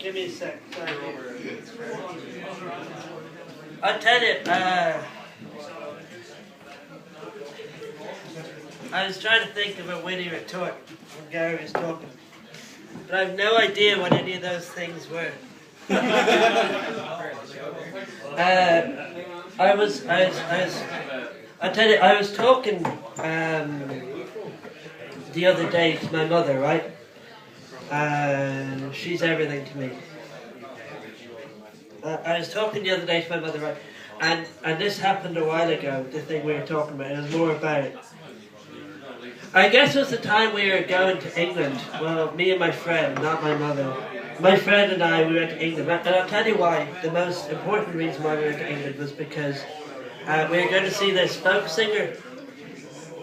give me a sec. I'll tell you, I was trying to think of a witty retort when Gary was talking, but I have no idea what any of those things were. I'll tell you, I was talking the other day to my mother, right? She's everything to me. I was talking the other day to my mother, right? And this happened a while ago, the thing we were talking about. It was more about, I guess it was the time we were going to England. Well, me and my friend, not my mother. My friend and I, we went to England. And I'll tell you why. The most important reason why we went to England was because we were going to see this folk singer.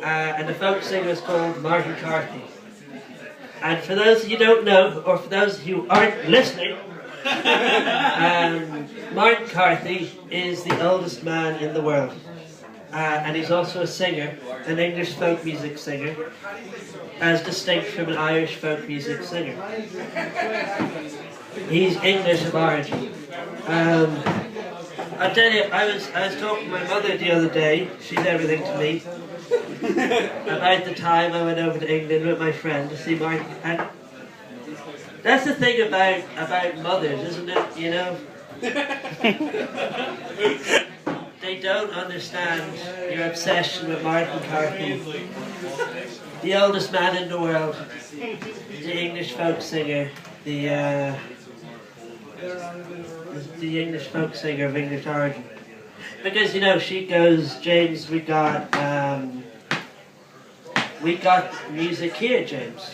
And the folk singer is called Martin Carthy. And for those of you who don't know, or for those who aren't listening, Martin Carthy is the oldest man in the world. And he's also a singer, an English folk music singer, as distinct from an Irish folk music singer. He's English of origin. I'll tell you, I was talking to my mother the other day, she's everything to me, about the time I went over to England with my friend to see Martin. And that's the thing about mothers, isn't it? You know? They don't understand your obsession with Martin Carthy, the oldest man in the world, the English folk singer, the English folk singer of English origin. Because, you know, she goes, James, we got music here, James.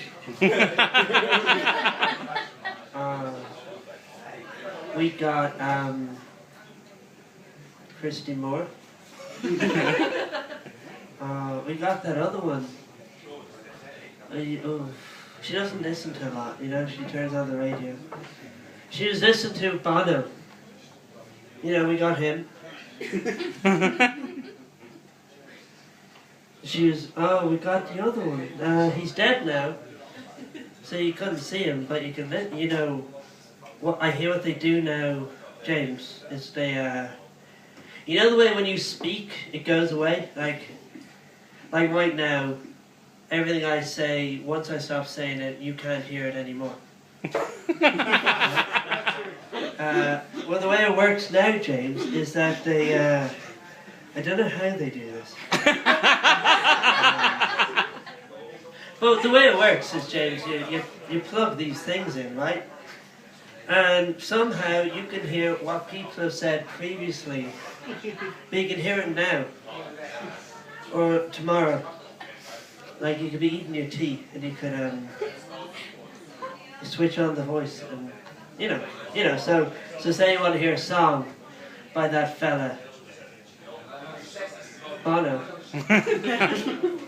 We got Christy Moore. We got that other one. She doesn't listen to a lot, you know, she turns on the radio. She was listening to Bono. You know, we got him. She was, we got the other one. He's dead now, so you couldn't see him, but you can, you know, I hear what they do now, James, is they, you know the way when you speak, it goes away? Like right now, everything I say, once I stop saying it, you can't hear it anymore. Well, the way it works now, James, is that they, I don't know how they do this. But the way it works is, James, you plug these things in, right? And somehow you can hear what people have said previously, but you can hear it now, or tomorrow. Like you could be eating your tea, and you could switch on the voice, and you know. So say you want to hear a song by that fella, Bono.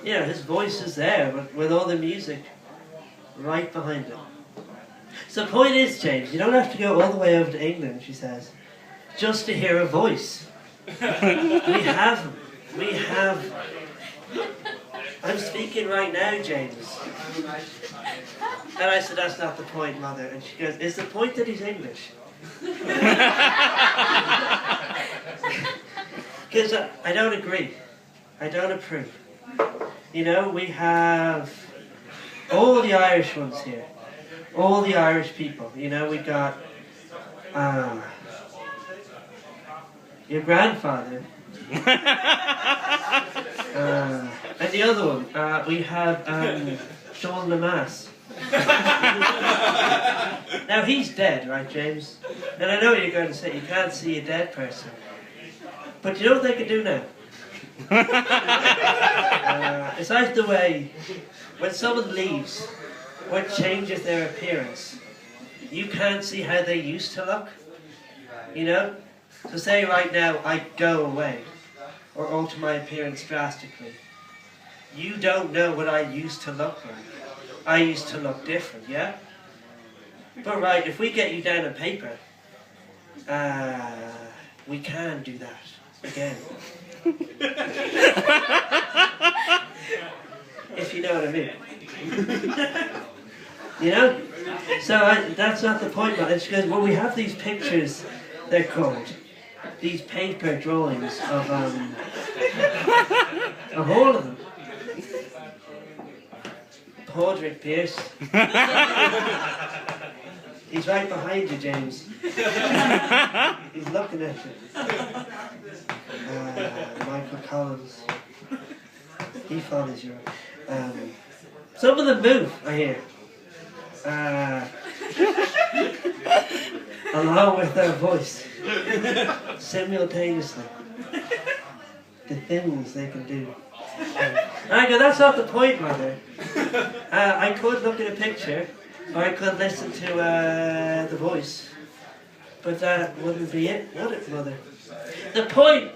You know, his voice is there, with all the music right behind it. So the point is, James, you don't have to go all the way over to England, she says, just to hear a voice. We have him. We have. I'm speaking right now, James. And I said, that's not the point, Mother. And she goes, is the point that he's English? Because I don't agree. I don't approve. You know, we have all the Irish ones here. All the Irish people. You know, we got your grandfather. And the other one, we have Sean Lemass. Now he's dead, right, James? And I know you're going to say you can't see a dead person. But you know what they can do now? It's like the way when someone leaves or changes their appearance, you can't see how they used to look. You know? So say right now I go away or alter my appearance drastically. You don't know what I used to look like. I used to look different, yeah? But right, if we get you down on paper, we can do that again. If you know what I mean. You know? So that's not the point, but it's because when we have these pictures, they're called these paper drawings of all of them. Podrick Pierce. He's right behind you, James. He's looking at you. Michael Collins. He follows you. Some of them move, I hear. Along with their voice. Simultaneously. The things they can do. I go, that's not the point, Mother. I could look at a picture, or I could listen to the voice. But that wouldn't be it, would it, Mother? The point,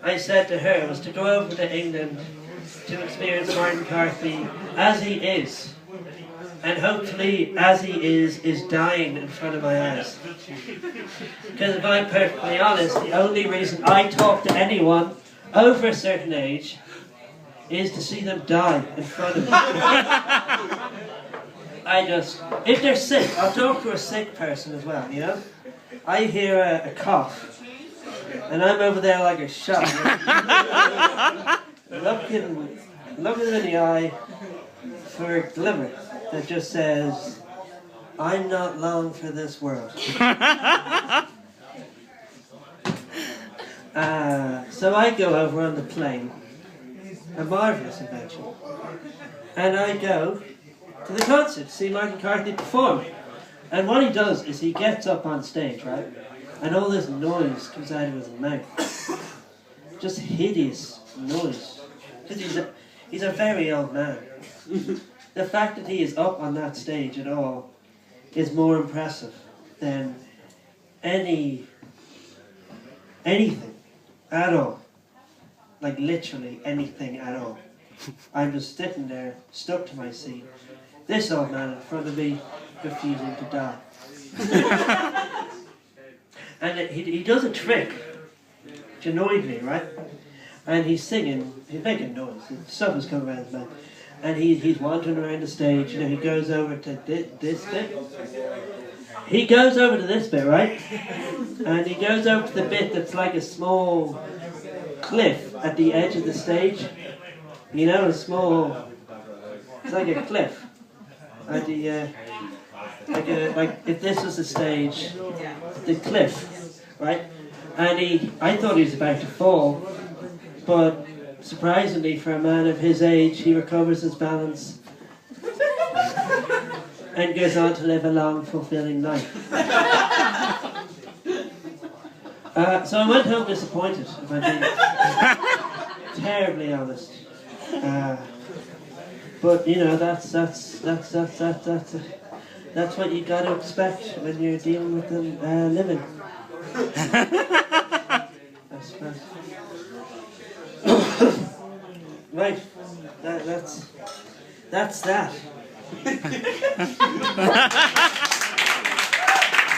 I said to her, was to go over to England to experience Martin Carthy as he is. And hopefully, as he is dying in front of my eyes. Because if I'm perfectly honest, the only reason I talk to anyone over a certain age is to see them die in front of me. If they're sick, I'll talk to a sick person as well, you know? I hear a cough, and I'm over there like a shot. looking them in the eye for a glimmer that just says, I'm not long for this world. So I go over on the plane, a marvellous invention, and I go to the concert to see Michael Carthy perform. And what he does is he gets up on stage, right? And all this noise comes out of his mouth. Just hideous noise. Because he's a very old man. The fact that he is up on that stage at all is more impressive than anything at all. Like literally anything at all. I'm just sitting there, stuck to my seat. This old man in front of me, refusing to die. And he does a trick, which annoyed me, right? And he's singing, he's making noise, stuff is coming around his mouth. And he's wandering around the stage, you know, he goes over to this bit. He goes over to this bit, right? And he goes over to the bit that's like a small cliff at the edge of the stage. You know, it's like a cliff. At the, like if this was the stage, the cliff, right? And I thought he was about to fall, but surprisingly for a man of his age, he recovers his balance and goes on to live a long, fulfilling life. So I went home disappointed, if I'm being terribly honest. But you know, that's what you got to expect when you're dealing with them living. I suppose. Right, that's that.